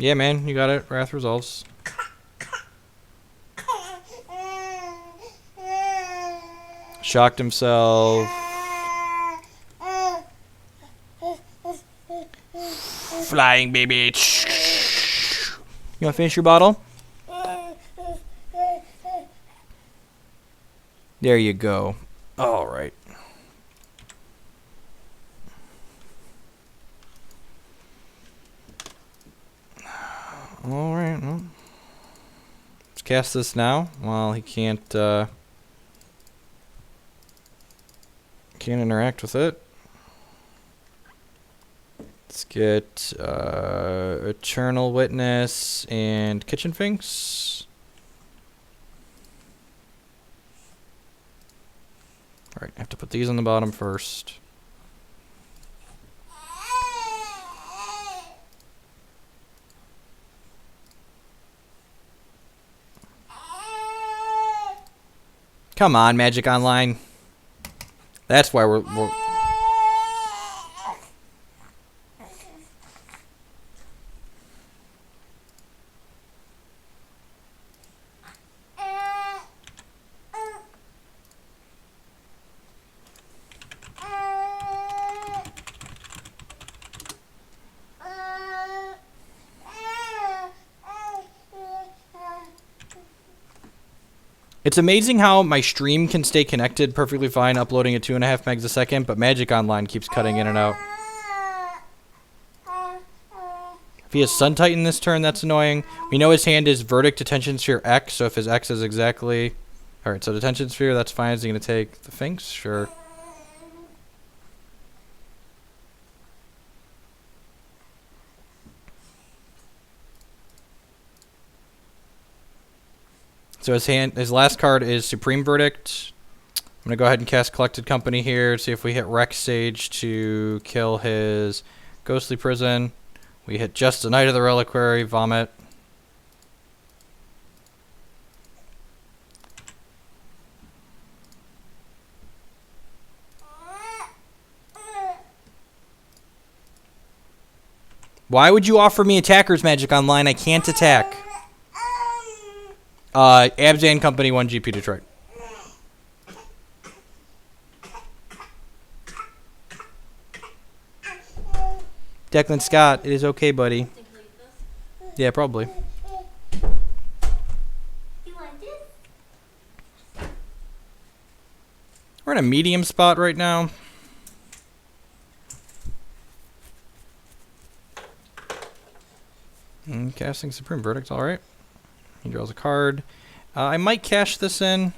Yeah, man, you got it. Wrath resolves. Shocked himself. Flying baby. You want to finish your bottle? There you go. All right. All right. Well, let's cast this now. Well, he can't interact with it. Let's get Eternal Witness and Kitchen Finks. Alright, I have to put these on the bottom first. Come on, Magic Online. That's why we're It's amazing how my stream can stay connected perfectly fine, uploading at 2.5 megs a second, but Magic Online keeps cutting in and out. If he has Sun Titan this turn, that's annoying. We know his hand is Verdict, Detention Sphere, X, so if his X is exactly... Alright, so Detention Sphere, that's fine. Is he going to take the Finks? Sure. So his last card is Supreme Verdict. I'm going to go ahead and cast Collected Company here, see if we hit Rex Sage to kill his Ghostly Prison. We hit just the Knight of the Reliquary, Vomit. Why would you offer me Attacker's Magic Online? I can't attack. Abzan Company 1 GP Detroit. Declan Scott, it is okay, buddy. Yeah, probably. We're in a medium spot right now. And casting Supreme Verdict, alright. He draws a card. I might cash this in.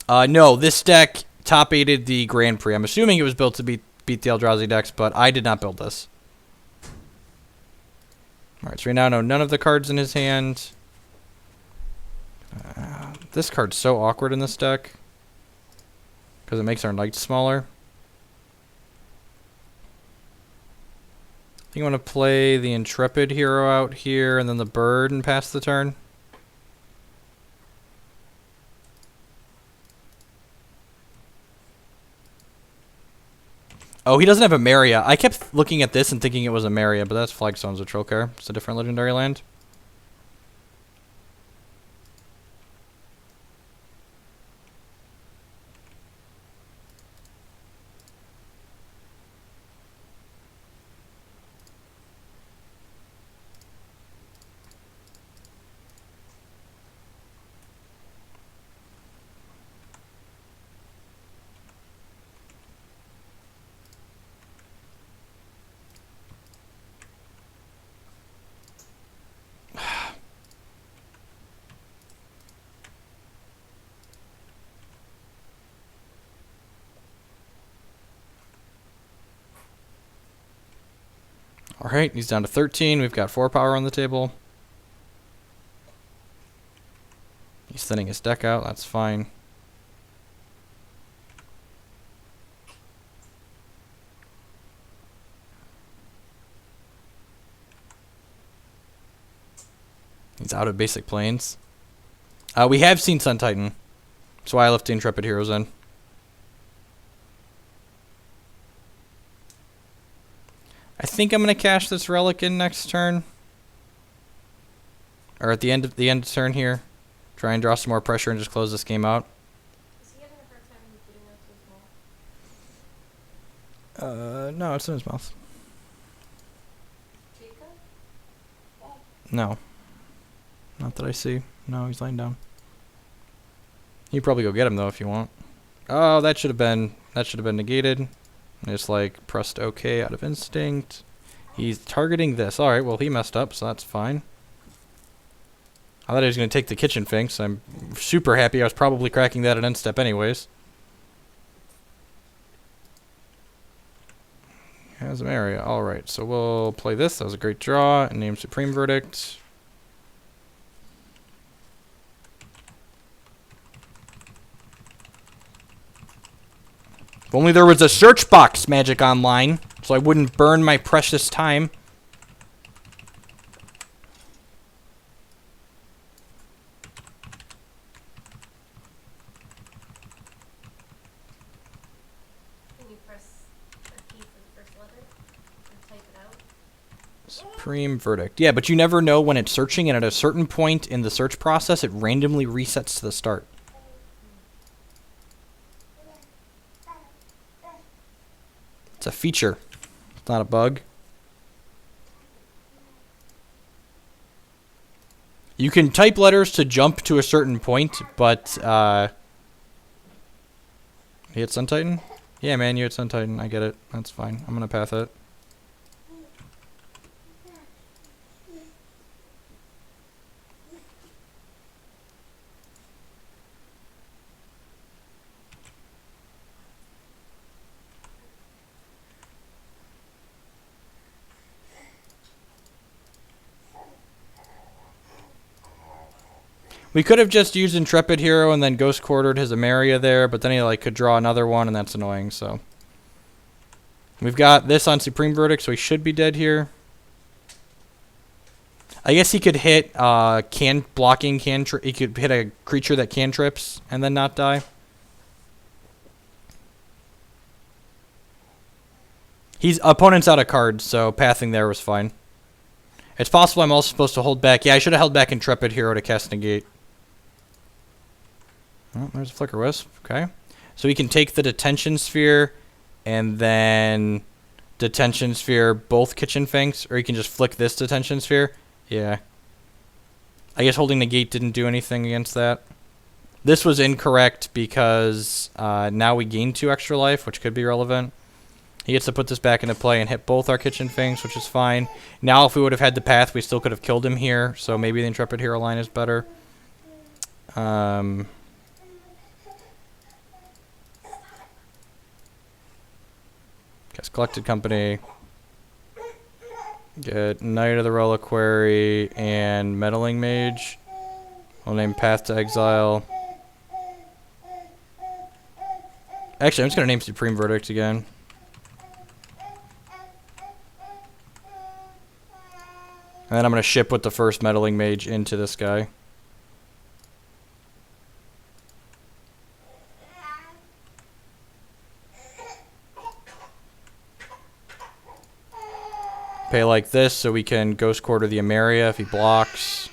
No, this deck top 8'd the Grand Prix. I'm assuming it was built to beat the Eldrazi decks, but I did not build this. Alright, so we now know none of the cards in his hand. This card's so awkward in this deck. Because it makes our knights smaller. I think I'm going to play the Intrepid hero out here and then the bird and pass the turn. Oh, he doesn't have a Maria. I kept looking at this and thinking it was a Maria, but that's Flagstone's a Trollcare. It's a different legendary land. Alright, he's down to 13. We've got 4 power on the table. He's thinning his deck out. That's fine. He's out of basic planes. We have seen Sun Titan. That's why I left the Intrepid heroes in. I think I'm gonna cash this relic in next turn, or at the end of turn here. Try and draw some more pressure and just close this game out. Is he having a hard time putting that to his mouth? No, it's in his mouth. Jacob? No. Not that I see. No, he's laying down. You probably go get him though if you want. Oh, that should have been negated. I just like pressed OK out of instinct. He's targeting this. All right, well he messed up, so that's fine. I thought he was going to take the kitchen finks. I'm super happy. I was probably cracking that at end step anyways. Has an area. All right, so we'll play this. That was a great draw and name Supreme Verdict. If only there was a search box Magic Online, so I wouldn't burn my precious time. Can you press a key for the first letter and type it out? Supreme Verdict. Yeah, but you never know when it's searching, and at a certain point in the search process, it randomly resets to the start. It's a feature. It's not a bug. You can type letters to jump to a certain point, but, you hit Sun Titan? Yeah, man, you hit Sun Titan. I get it. That's fine. I'm gonna path it. We could have just used Intrepid Hero and then Ghost Quartered his Emeria there, but then he like could draw another one, and that's annoying, so. We've got this on Supreme Verdict, so he should be dead here. I guess he could hit he could hit a creature that cantrips and then not die. He's opponent's out of cards, so pathing there was fine. It's possible I'm also supposed to hold back. Yeah, I should have held back Intrepid Hero to cast Negate. Oh, there's a Flicker Wisp. Okay. So he can take the Detention Sphere and then Detention Sphere both Kitchen Finks, or he can just flick this Detention Sphere. Yeah. I guess holding Negate didn't do anything against that. This was incorrect because now we gain 2 extra life, which could be relevant. He gets to put this back into play and hit both our Kitchen Finks, which is fine. Now, if we would have had the path, we still could have killed him here, so maybe the Intrepid Hero line is better. Guess Collected Company. Get Knight of the Reliquary and Meddling Mage. We'll name Path to Exile. Actually, I'm just going to name Supreme Verdict again. And then I'm going to ship with the first Meddling Mage into this guy. Pay like this so we can Ghost Quarter the Emeria if he blocks.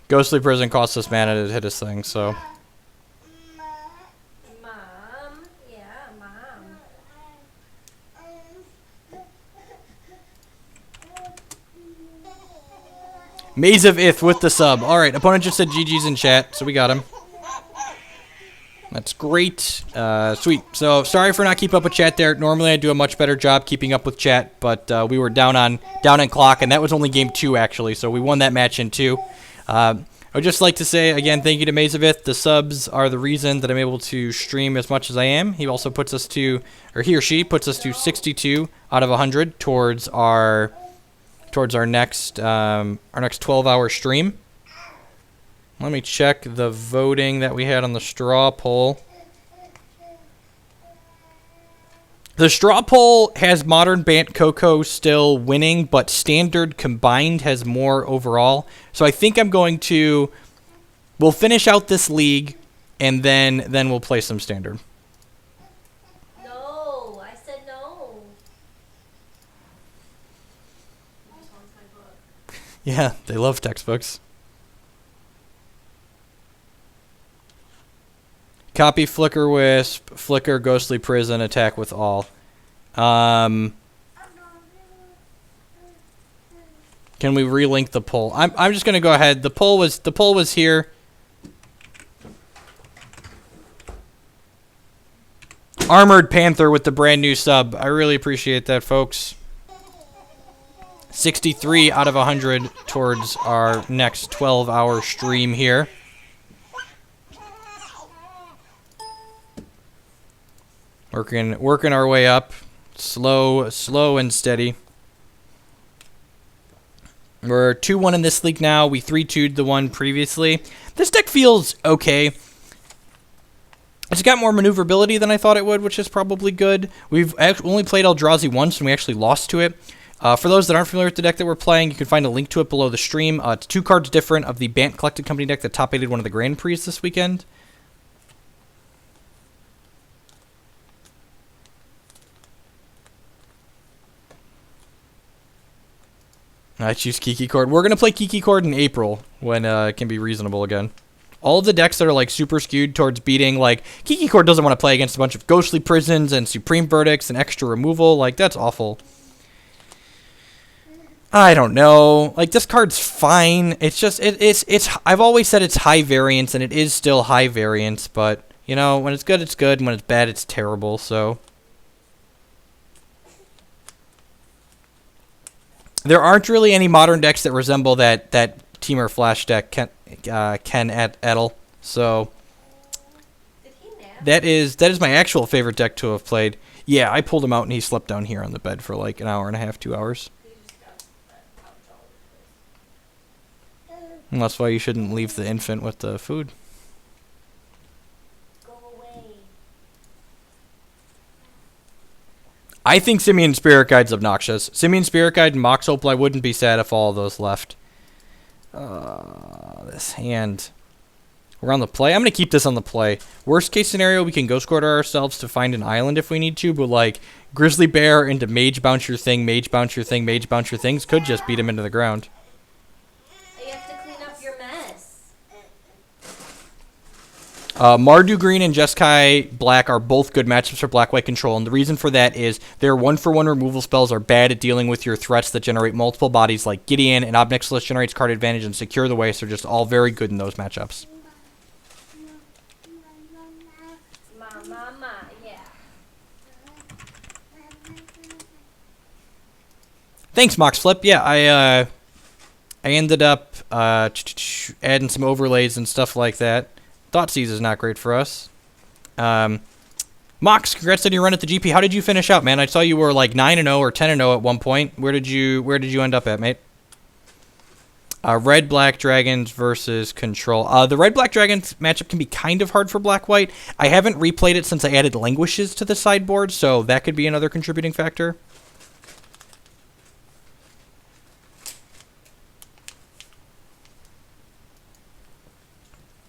Ghostly Prison costs us mana to hit his thing, so. Mom? Yeah, Mom. Maze of Ith with the sub. Alright, opponent just said GG's in chat, so we got him. That's great. Sweet. So, sorry for not keeping up with chat there. Normally I do a much better job keeping up with chat, but we were down on clock, and that was only game 2, actually, so we won that match in 2. I would just like to say, again, thank you to Mazavith. The subs are the reason that I'm able to stream as much as I am. He also puts us to, or he or she puts us to 62 out of 100 towards our next 12-hour stream. Let me check the voting that we had on the straw poll. The straw poll has Modern, Bant, Coco still winning, but Standard combined has more overall. So I think I'm going to... We'll finish out this league, and then we'll play some Standard. No, I said no. Yeah, they love textbooks. Copy Flicker Wisp, Flicker Ghostly Prison, attack with all. Can we relink the poll? I'm just gonna go ahead. The poll was here. Armored Panther with the brand new sub. I really appreciate that, folks. 63 out of 100 towards our next 12-hour stream here. Working our way up, slow and steady. We're 2-1 in this league now. We 3-2'd the one previously. This deck feels okay. It's got more maneuverability than I thought it would, which is probably good. We've only played Eldrazi once, and we actually lost to it. For those that aren't familiar with the deck that we're playing, you can find a link to it below the stream. It's 2 cards different of the Bant Collected Company deck that top-aided one of the Grand Prix this weekend. I choose Kiki Cord. We're going to play Kiki Cord in April when it can be reasonable again. All of the decks that are like super skewed towards beating, like Kiki Cord doesn't want to play against a bunch of Ghostly Prisons and Supreme Verdicts and extra removal. Like, that's awful. I don't know. Like, this card's fine. It's just, it's I've always said it's high variance, and it is still high variance, but, you know, when it's good, and when it's bad, it's terrible, so... There aren't really any modern decks that resemble that Teamer Flash deck, Ken Edel. So that is my actual favorite deck to have played. Yeah, I pulled him out and he slept down here on the bed for like an hour and a half, 2 hours. And that's why you shouldn't leave the infant with the food. I think Simian Spirit Guide's obnoxious. Simian Spirit Guide and Mox Opal, I wouldn't be sad if all of those left. This hand. We're on the play. I'm going to keep this on the play. Worst case scenario, we can Ghost Quarter ourselves to find an island if we need to, but like Grizzly Bear into Mage Bounce Your Thing, Mage Bounce Your Thing, Mage Bounce Your Things could just beat him into the ground. You have to clean up your mess. Mardu Green and Jeskai Black are both good matchups for Black-White control, and the reason for that is their 1-for-1 removal spells are bad at dealing with your threats that generate multiple bodies like Gideon, and Obnixilis generates card advantage and Secure the Way, so they're just all very good in those matchups. Yeah. Thanks, Moxflip. Yeah, I ended up adding some overlays and stuff like that. Thoughtseize is not great for us. Mox, congrats on your run at the GP. How did you finish out, man? I saw you were like 9-0 or 10-0 at one point. Where did you end up at, mate? Red Black Dragons versus Control. The Red Black Dragons matchup can be kind of hard for Black White. I haven't replayed it since I added Languishes to the sideboard, so that could be another contributing factor.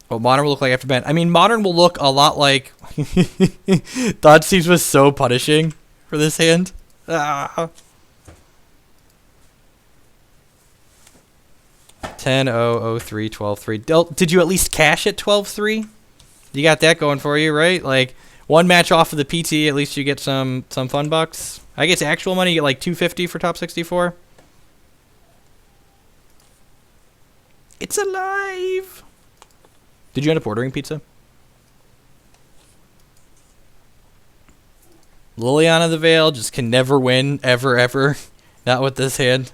What Modern will look like after Bant. I mean, Modern will look a lot like... Thoughtseize was so punishing for this hand. 10-0-0-3, 12-3. Did you at least cash at 12-3? You got that going for you, right? Like, one match off of the PT, at least you get some fun bucks. I guess actual money, you get like $250 for top 64. It's alive! Did you end up ordering pizza? Liliana the Veil just can never win, ever. Not with this hand.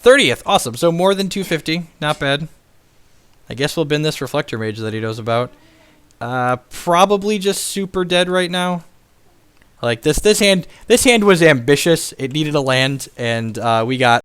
30th, awesome. So more than 250, not bad. I guess we'll bin this Reflector Mage that he knows about. Probably just super dead right now. Like this hand was ambitious. It needed a land, and we got